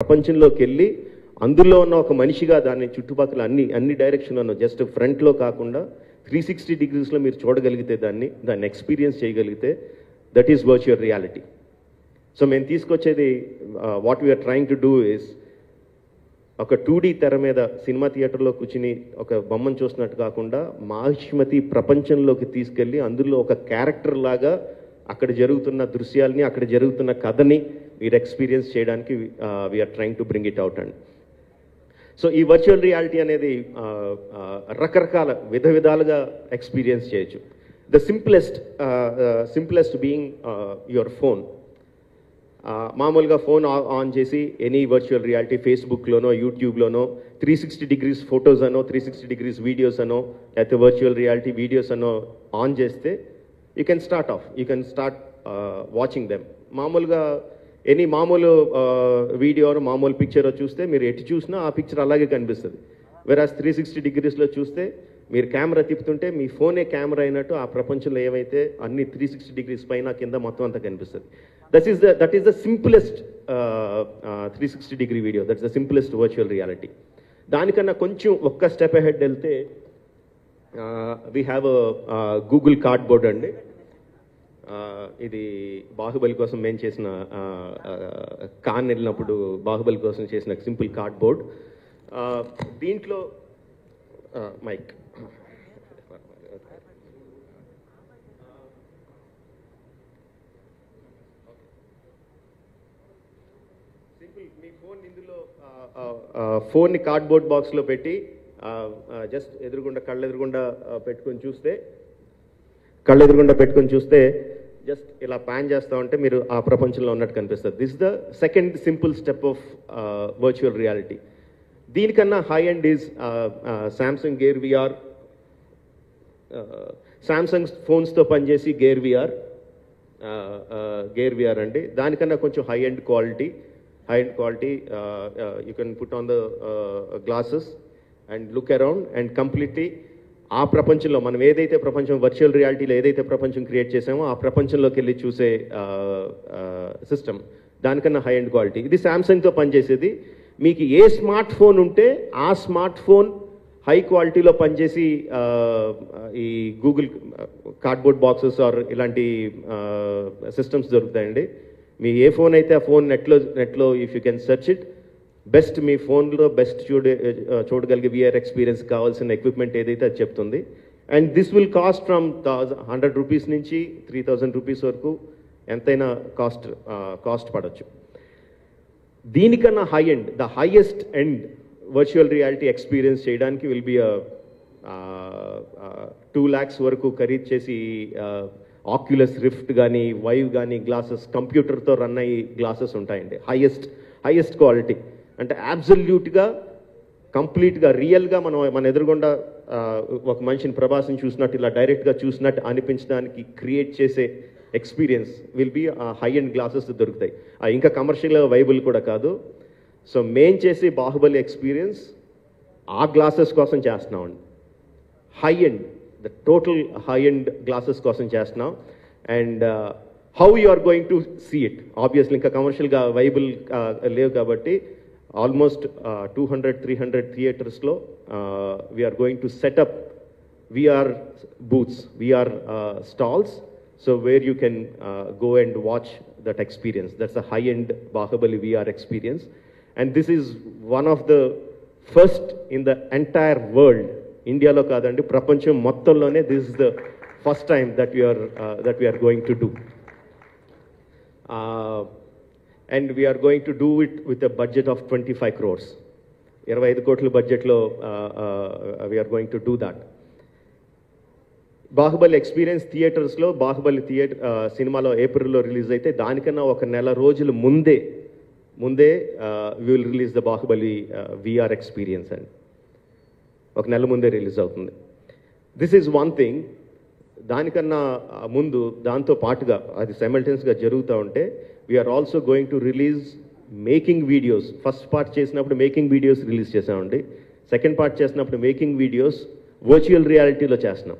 ప్రపంచంలోకి వెళ్ళి అందులో ఉన్న ఒక మనిషిగా దాన్ని చుట్టుపక్కల అన్ని డైరెక్షన్లో జస్ట్ ఫ్రంట్లో కాకుండా 360 డిగ్రీస్లో మీరు చూడగలిగితే దాన్ని ఎక్స్పీరియన్స్ చేయగలిగితే that is virtual reality. So మేము తీసుకొచ్చేది what we are trying to do is ఒక 2D తెర మీద సినిమా థియేటర్లో కూర్చుని ఒక బొమ్మను చూసినట్టు కాకుండా మాహిష్మతి ప్రపంచంలోకి తీసుకెళ్ళి అందులో ఒక క్యారెక్టర్ లాగా అక్కడ జరుగుతున్న దృశ్యాలని అక్కడ జరుగుతున్న కథని మీరు ఎక్స్పీరియన్స్ చేయడానికి we are trying to bring it out and so ఈ వర్చువల్ రియాలిటీ అనేది రకరకాల విధాలుగా ఎక్స్పీరియన్స్ చేయొచ్చు. The simplest being your phone. మామూలుగా ఫోన్ ఆన్ చేసి ఎనీ వర్చువల్ రియాలిటీ ఫేస్బుక్లోనో యూట్యూబ్లోనో 360 డిగ్రీస్ ఫొటోస్ అనో 360 డిగ్రీస్ వీడియోస్ అనో లేకపోతే వర్చువల్ రియాలిటీ వీడియోస్ అనో ఆన్ చేస్తే you can start watching them. మామూలుగా ఎనీ మామూలు వీడియో మామూలు పిక్చర్ చూస్తే మీరు ఎటు చూసినా ఆ పిక్చర్ అలాగే కనిపిస్తుంది. వెరాజ్ 360 డిగ్రీస్లో చూస్తే మీరు కెమెరా తిప్పుతుంటే మీ ఫోనే కెమెరా అయినట్టు ఆ ప్రపంచంలో ఏమైతే అన్ని 360 డిగ్రీస్ పైన కింద మొత్తం అంతా కనిపిస్తుంది. That is the simplest 360 degree video. That's the simplest virtual reality. దానికన్నా కొంచెం ఒక్క స్టెప్ అహెడ్ వెళ్తే వీ హ్యావ్ గూగుల్ కార్డ్బోర్డ్ అండి. ఇది బాహుబలి కోసం మేము చేసిన కాన్ వెళ్ళినప్పుడు బాహుబలి కోసం చేసిన సింపుల్ కార్డ్బోర్డ్. దీంట్లో మైక్ మీ ఫోన్ ఇందులో ఫోన్ని కార్డ్బోర్డ్ బాక్స్లో పెట్టి జస్ట్ కళ్ళెదురుగుండా పెట్టుకొని చూస్తే జస్ట్ ఇలా ప్యాన్ చేస్తూ ఉంటే మీరు ఆ ప్రపంచంలో ఉన్నట్టు కనిపిస్తుంది. This the second simple step of virtual reality. దీనికన్నా high end is Samsung gear VR. Samsung ఫోన్స్తో పనిచేసి గేర్ విఆర్ అండి. దానికన్నా కొంచెం high end quality you can put on the glasses and look around and completely ఆ ప్రపంచంలో మనం ఏదైతే ప్రపంచం వర్చువల్ రియాలిటీలో ఏదైతే ప్రపంచం క్రియేట్ చేసామో ఆ ప్రపంచంలోకి వెళ్ళి చూసే సిస్టమ్. దానికన్నా హై ఎండ్ క్వాలిటీ. ఇది శాంసంగ్తో పనిచేసేది. మీకు ఏ స్మార్ట్ ఫోన్ ఉంటే ఆ స్మార్ట్ ఫోన్ హై క్వాలిటీలో పనిచేసి ఈ గూగుల్ కార్డ్బోర్డ్ బాక్సెస్ ఆర్ ఇలాంటి సిస్టమ్స్ దొరుకుతాయండి. మీ ఏ ఫోన్ అయితే ఆ ఫోన్ నెట్లో if you can search it best మీ ఫోన్లో బెస్ట్ చూడగలిగే విఆర్ ఎక్స్పీరియన్స్ కావాల్సిన ఎక్విప్మెంట్ ఏదైతే అది చెప్తుంది. And this will cost from 100 rupees నుంచి 3000 రూపీస్ వరకు ఎంతైనా కాస్ట్ పడవచ్చు. దీనికన్నా high end the highest end virtual reality experience చేయడానికి విల్ బి 2 lakhs వరకు ఖరీదు చేసి ఆక్యులస్ రిఫ్ట్ కానీ వైవ్ కానీ గ్లాసెస్ కంప్యూటర్తో రన్ అయ్యి గ్లాసెస్ ఉంటాయండి. హైయెస్ట్ క్వాలిటీ అంటే అబ్సల్యూట్గా కంప్లీట్గా రియల్గా మన ఎదురుగుండా ఒక మనిషిని ప్రభాస్ని చూసినట్టు ఇలా డైరెక్ట్గా చూసినట్టు అనిపించడానికి క్రియేట్ చేసే experience will be high end glasses దొరుకుతాయి. ఇంకా కమర్షియల్గా వైబుల్ కూడా కాదు. సో మేం చేసే బాహుబలి ఎక్స్పీరియన్స్ ఆ గ్లాసెస్ కోసం చేస్తున్నామండి. High end the total high end glasses కోసం చేస్తున్నాం. And how you are going to see it obviously ఇంకా కమర్షియల్గా వైబుల్ లేవు కాబట్టి ఆల్మోస్ట్ 200-300 థియేటర్స్లో we're going to set up VR booths, VR stalls, so where you can go and watch that experience. That's a high-end Bahubali VR experience, and this is one of the first in the entire world. India lo kadandi prapancham mottallone this is the first time that we are going to do, and we are going to do it with a budget of 25 crores. 25 కోట్ల budget లో we are going to do that. Baahubali experience థియేటర్స్లో బాహుబలి సినిమాలో ఏప్రిల్లో release అయితే దానికన్నా ఒక నెల రోజుల ముందే will release the Baahubali VR experience అండి. ఒక నెల ముందే రిలీజ్ అవుతుంది. This is one thing. దానికన్నా ముందు దాంతో పాటుగా అది సైమల్టేనియస్గా జరుగుతూ ఉంటే we're also going to release making videos. First part చేసినప్పుడు మేకింగ్ వీడియోస్ రిలీజ్ చేసామండి. సెకండ్ పార్ట్ చేసినప్పుడు మేకింగ్ వీడియోస్ వర్చువల్ రియాలిటీలో చేస్తున్నాం.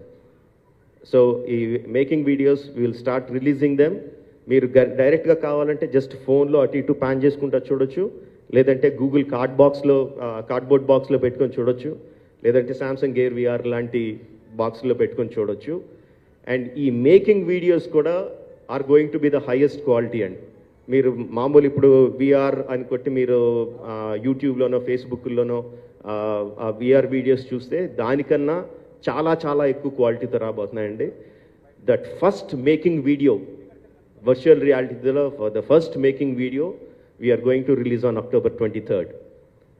సో ఈ making videos will start releasing them. మీరు డైరెక్ట్గా కావాలంటే జస్ట్ ఫోన్లో అటు ఇటు ప్యాన్ చేసుకుంటూ చూడొచ్చు, లేదంటే గూగుల్ కార్డ్బోర్డ్ బాక్స్లో పెట్టుకొని చూడొచ్చు, లేదంటే సామ్సంగ్ గేర్ విఆర్ లాంటి బాక్స్లో పెట్టుకొని చూడొచ్చు. అండ్ ఈ మేకింగ్ వీడియోస్ కూడా are going to be the highest quality అండి. మీరు మామూలు ఇప్పుడు విఆర్ అని కొట్టి మీరు యూట్యూబ్లోనో ఫేస్బుక్లోనో విఆర్ వీడియోస్ చూస్తే దానికన్నా చాలా చాలా ఎక్కువ క్వాలిటీతో రాబోతున్నాయండి. That first making video virtual రియాలిటీలో the first making video we are going to release on October 23rd.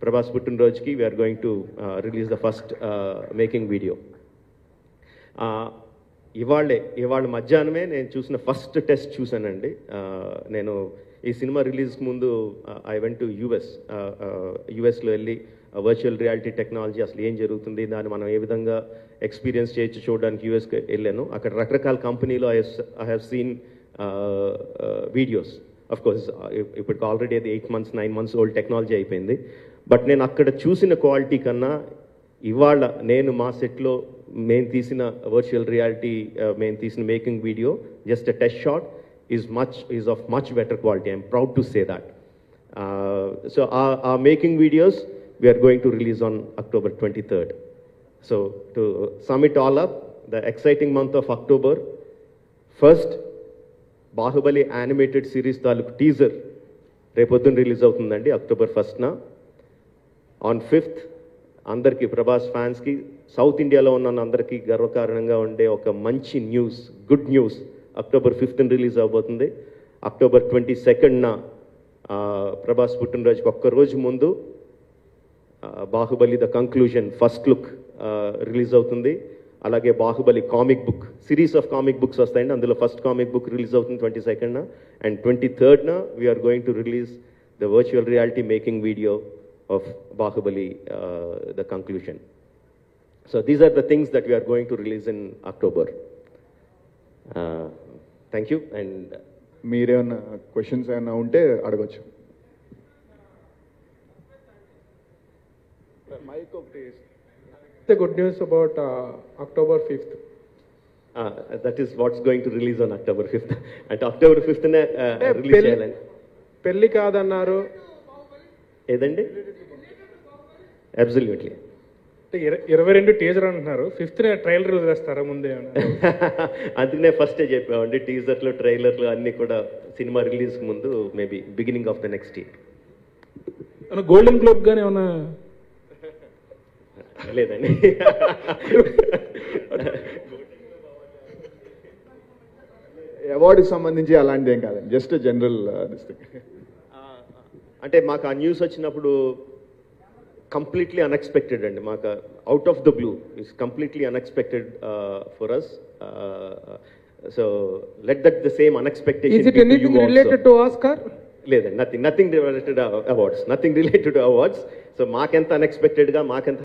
Prabhas పుట్టినరోజుకి we are going to release the first making video. ఇవాళ మధ్యాహ్నమే నేను చూసిన ఫస్ట్ టెస్ట్ చూశానండి. నేను ఈ సినిమా రిలీజ్కి ముందు ఐ వెంట్ టు యుఎస్లో వెళ్ళి వర్చువల్ రియాలిటీ టెక్నాలజీ అసలు ఏం జరుగుతుంది, దాన్ని మనం ఏ విధంగా ఎక్స్పీరియన్స్ చేయొచ్చు చూడడానికి యుఎస్కి వెళ్ళాను. అక్కడ రకరకాల కంపెనీలో I have seen videos. Of course ఇప్పుడు ఆల్రెడీ అది 8 months 9 months ఓల్డ్ టెక్నాలజీ అయిపోయింది. బట్ నేను అక్కడ చూసిన క్వాలిటీ కన్నా ఇవాళ నేను మా సెట్లో మేము తీసిన వర్చువల్ రియాలిటీ మేము తీసిన making video just a test shot is of much better quality. I'm proud to say that. So ఆ making videos we are going to release on October 23rd. So to sum it all up, the exciting month of October, first Baahubali animated series తాలూకు teaser రేపొద్దున release అవుతుందండి October 1st. On 5th అందరికీ ప్రభాస్ ఫ్యాన్స్కి south ఇండియాలో ఉన్న అందరికీ గర్వకారణంగా ఉండే ఒక మంచి news, good news, October 5th release అవబోతుంది. October 22nd ప్రభాస్ పుట్టినరోజుకి ఒక్కరోజు ముందు Baahubali the conclusion first look release అవుతుంది. అలాగే Baahubali comic book series of comic books వస్తాయండి, అందులో ఫస్ట్ కామిక్ బుక్ రిలీజ్ అవుతుంది 22nd. And 23rd we are going to release the virtual reality making video of Bahubali, the conclusion. So these are the things that we are going to release in October. Thank you. And మీరేమన్నా questions ఏమన్నా ఉంటే అడగచ్చు. The good news about October 5th. That is what's going to release on October 5th. And October 5th release చేయాలని. పెళ్లి కాదన్నారు ఏదండి? Absolutely. 22 teaser అంటున్నారు, 5th trailer వదిలేస్తారా ముందే? అందుకనే ఫస్టే చెప్పామండి, టీజర్లు ట్రైలర్లు అన్నీ కూడా సినిమా రిలీజ్కి ముందు maybe beginning of the next year. Golden globe గానే ఏమన్నా? లేదండి. అవార్డుకి సంబంధించి అలాంటిది ఏం కాదండి, జస్ట్ జనరల్ అంటే మాకు ఆ న్యూస్ వచ్చినప్పుడు కంప్లీట్లీ అన్ఎక్స్పెక్టెడ్ అండి. మాకు out of the blue, it's completely unexpected for us. So let that the same unexpectation. Is it anything related to Oscar? లేదండి, nothing related awards, nothing related to awards. So మాకెంత అన్ఎక్స్పెక్టెడ్గా మాకెంత